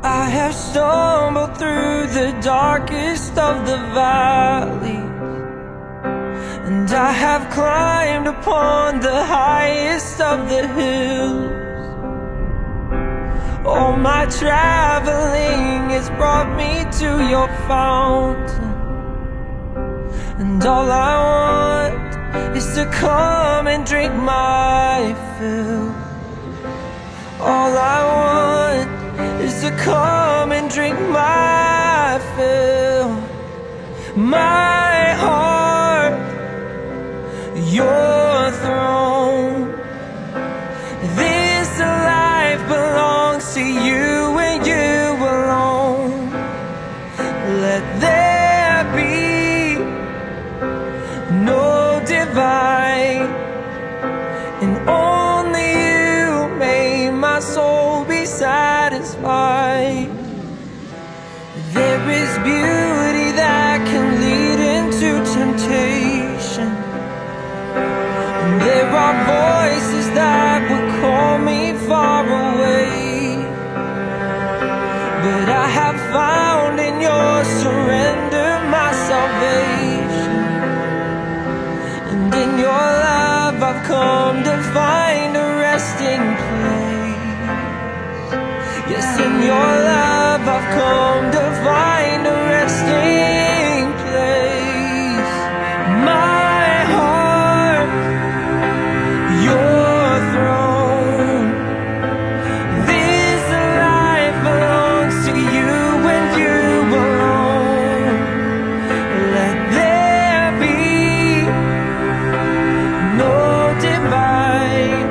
I have stumbled through the darkest of the valleys, and I have climbed upon the highest of the hills. All my traveling has brought me to your fountain, and all I want is to come and drink my fill. All I want is to come and drink my fill. My heart, your throne. This life belongs to you and you alone. Let there be no divide, and only you made my soul be satisfied. There is beauty that can lead into temptation, and there are voices that will call me far away. But I have found in your surrender my salvation, and in your love I've come to find a resting place. Yes, in your love I've come to find a resting place. My heart, your throne. This life belongs to you and you alone. Let there be no divide,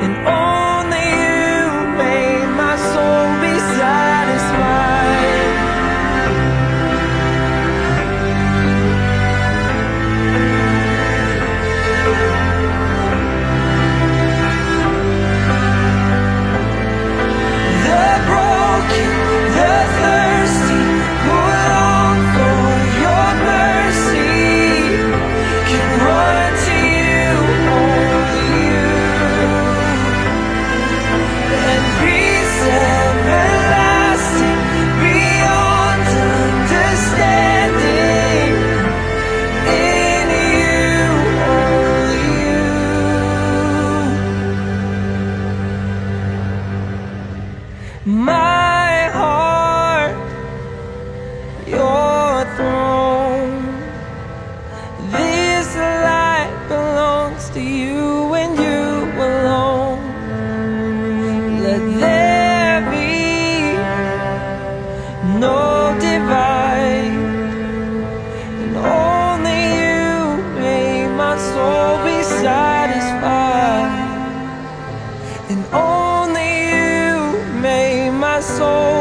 and only you made my soul be satisfied. The broken, the thirsty, who long for your mercy, can run to you, only you. And peace everlasting, beyond understanding, in you, only you. My heart, your throne. This life belongs to you and you alone. Let there be no divide, and only you made my soul be satisfied, and only you made my soul